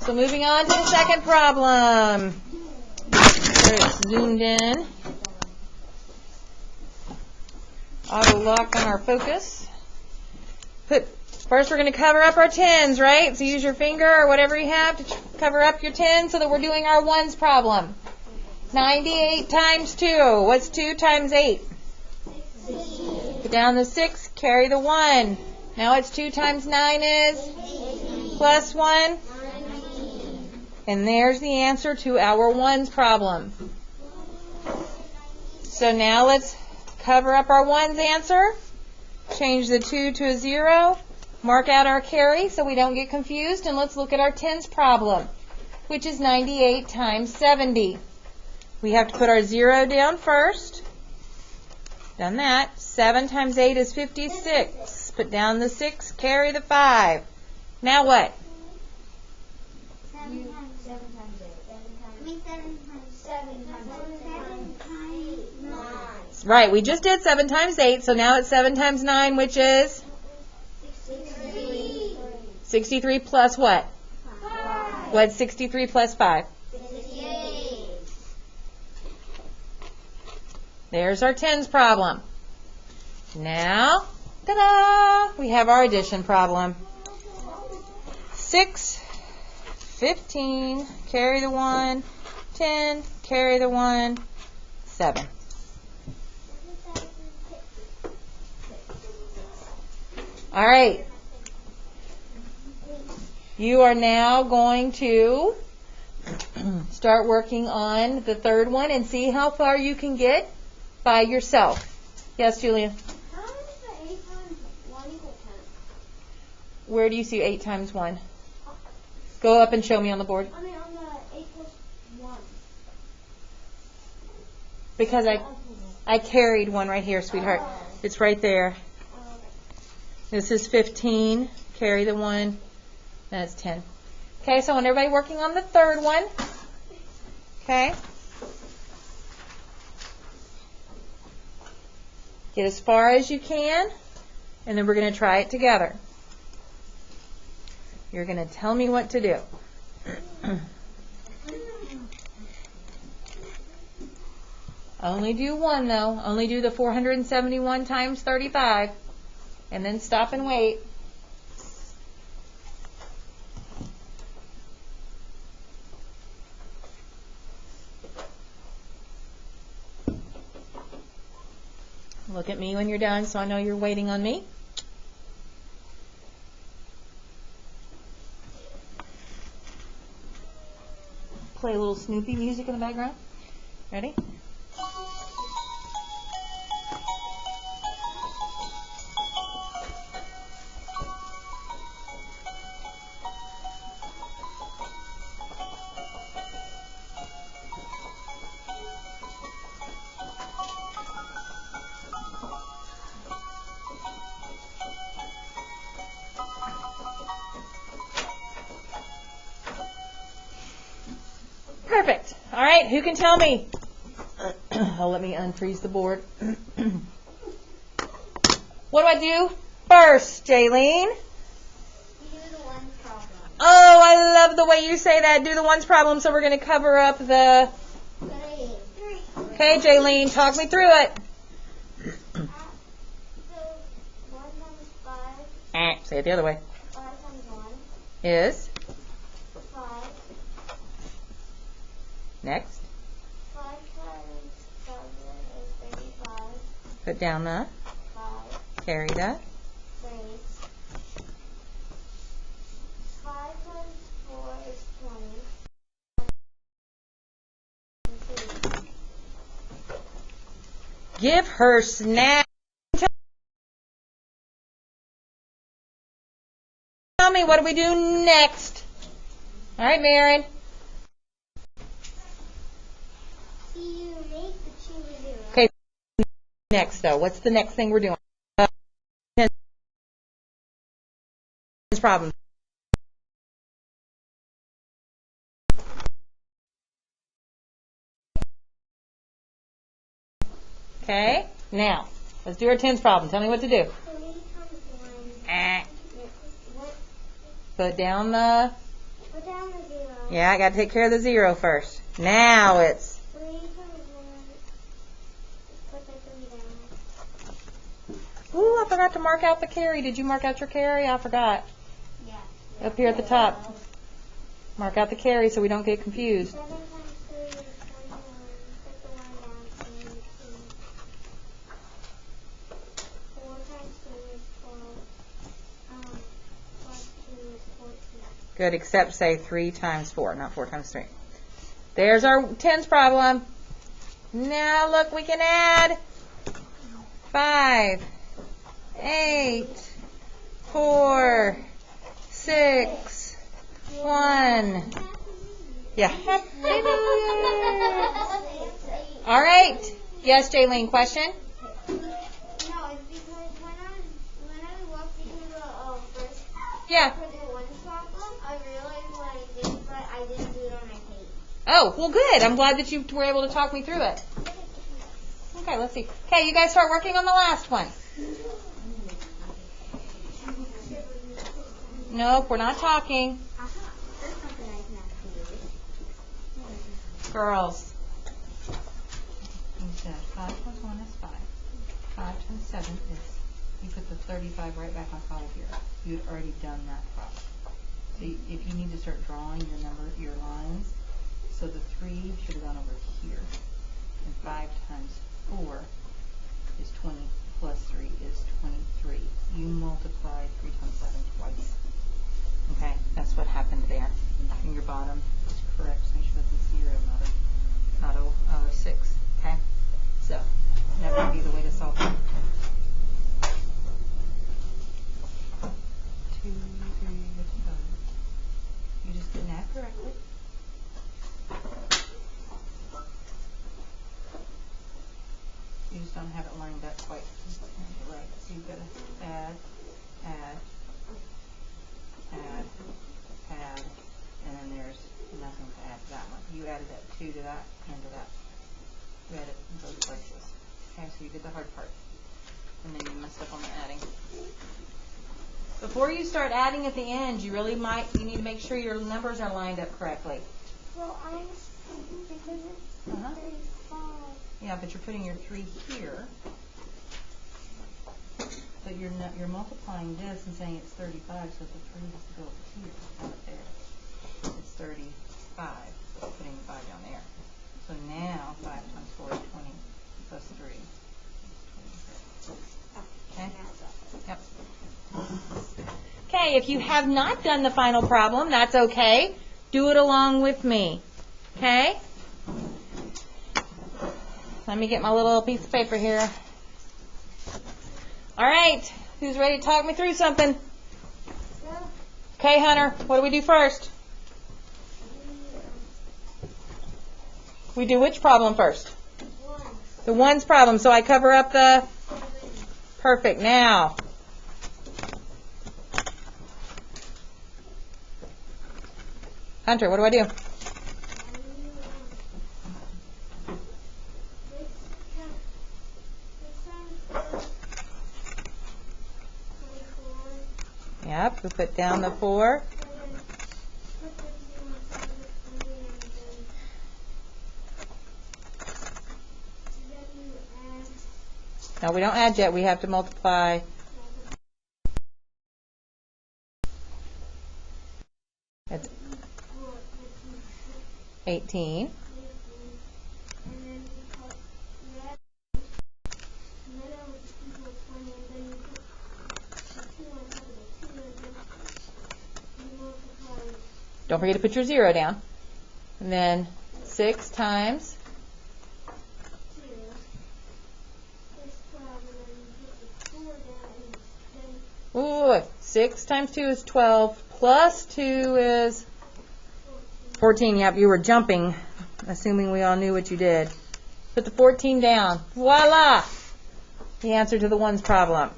So moving on to the second problem. So it's zoomed in. Auto lock on our focus. First we're going to cover up our tens, right? So use your finger or whatever you have to cover up your tens so that we're doing our ones problem. 98 times 2. What's 2 times 8? 60. Put down the 6, carry the 1. Now what's 2 times 9 is? 80. Plus 1? 90. And there's the answer to our ones problem. So now let's cover up our ones answer. Change the 2 to a 0. Mark out our carry so we don't get confused. And let's look at our tens problem, which is 98 times 70. We have to put our 0 down first. Done that. 7 times 8 is 56. Put down the 6, carry the 5. Now what? 7 times 8. 7 times 9. Right, we just did 7 times 8, so now it's 7 times 9, which is? 63. 63 plus what? 5. What's 63 plus 5? 68. There's our tens problem. Now, ta-da! We have our addition problem. 6, 15, carry the 1, 10, carry the 1, 7. All right. You are now going to start working on the third one and see how far you can get by yourself. Yes, Julia? How is the 8 times 1 equal 10? Where do you see 8 times 1? Go up and show me on the board. I mean, on the 8 plus 1. Because I carried one right here, sweetheart. It's right there. This is 15. Carry the 1. That's 10. Okay, so I want everybody working on the third one. Okay. Get as far as you can, and then we're going to try it together. You're going to tell me what to do. Only do one, though. Only do the 471 times 35. And then stop and wait. Look at me when you're done so I know you're waiting on me. Play a little Snoopy music in the background. Ready? Perfect. All right, who can tell me? Let me unfreeze the board. What do I do first, Jaylene? You do the 1 problem. Oh, I love the way you say that. Do the ones problem, so we're going to cover up the... 3. Okay, Jaylene, talk me through it. So 1 times 5. Say it the other way. 5 times 1. Is? 5. Next. 5 times 7 is 35. Put down the... 5. Carry the... 3. 5 times 4 is 20. Give her snack. Tell me, what do we do next? All right, Marin. You make the 2 a 0. Okay, next, though. What's the next thing we're doing? Problem. Okay, now, let's do our tens problem. Tell me what to do. 3 times 1. Put down the... Put down the 0. Yeah, I got to take care of the 0 first. Now it's 3 times 1. Put the 3 down. Ooh, I forgot to mark out the carry. Did you mark out your carry? I forgot. Yeah. Up here at the top. Mark out the carry so we don't get confused. 7 times 3 is 21. Put the 1 down. 22. 4 times 3 is 12. Plus 2 is 14. Good, except say 3 times 4, not 4 times 3. There's our tens problem. Now look, we can add 5, 8, 4, 6, 1. Yeah. All right. Yes, Jaylene, question? No, it's because when I was walking through the first Yeah. for the one problem, I realized what I did, but I didn't do it on my page. Oh, well, good. I'm glad that you were able to talk me through it. Okay, let's see. Okay, you guys start working on the last one. Nope, we're not talking. There's something I can actually do. Girls. You said 5 plus 1 is 5. 5 times 7 is, you put the 35 right back on top of here. You'd already done that problem. So if you need to start drawing your lines, so the 3 should have gone over here. And 5 times 4 is 20 plus 3 is 23. You multiply 3 times 7 twice. Okay, that's what happened there. And your bottom is correct, so you should have the 0, not a 6. Okay? So, that would be the way to solve it. 2, 3, 5. You just didn't add correctly. You just don't have it lined up quite right. So you've got to add, and then there's nothing to add to that one. You added that 2 to that and to that. You added in both places. Okay, so you did the hard part. And then you messed up on the adding. Before you start adding at the end, you need to make sure your numbers are lined up correctly. Well, because it's 35. Yeah, but you're putting your 3 here. But you're multiplying this and saying it's 35, so the 3 has to go over here, not up there. It's 35, so putting 5 down there. So now 5 times 4 is 20 plus 3 is 23. Okay? Yep. Okay, if you have not done the final problem, that's okay. Do it along with me. Okay? Let me get my little piece of paper here. All right, who's ready to talk me through something? Okay, Hunter, what do we do first? We do which problem first? The ones problem. So I cover up the... Perfect. Now. Hunter, what do I do? Yep, we put down the 4. No, we don't add yet. We have to multiply. That's 18. Don't forget to put your 0 down. And then 6 times. Ooh, 6 times 2 is 12. Plus 2 is 14. Yep, you were jumping, assuming we all knew what you did. Put the 14 down. Voila! The answer to the ones problem.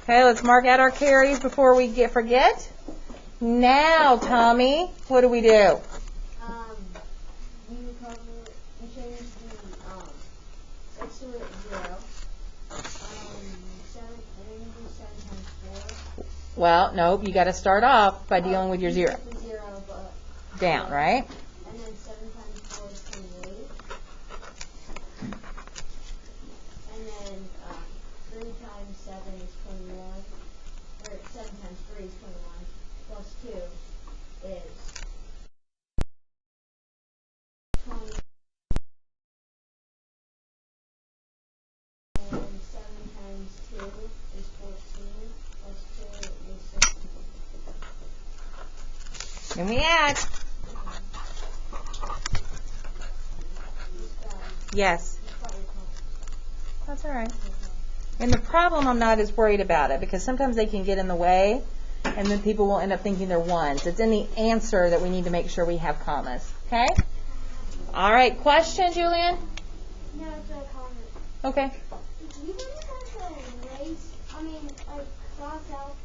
Okay, let's mark out our carries before we forget. Now, Tommy, what do we do? You change the 6 to 0. 7 times 4. Well, nope, you got to start off by dealing with your 0. The 0, but down, right? And then 7 times 4 is 28. And then 3 times 7 is 21. Or 7 times 3 is 21. Plus 2 is 20. And 7 times 2 is 14. Plus 2 is 16. And we add. Yes. That's all right. And the problem, I'm not as worried about it because sometimes they can get in the way and then people will end up thinking they're ones. It's in the answer that we need to make sure we have commas. Okay? All right. Question, Julian? No, it's a comment. Okay. You wouldn't have to erase, cross out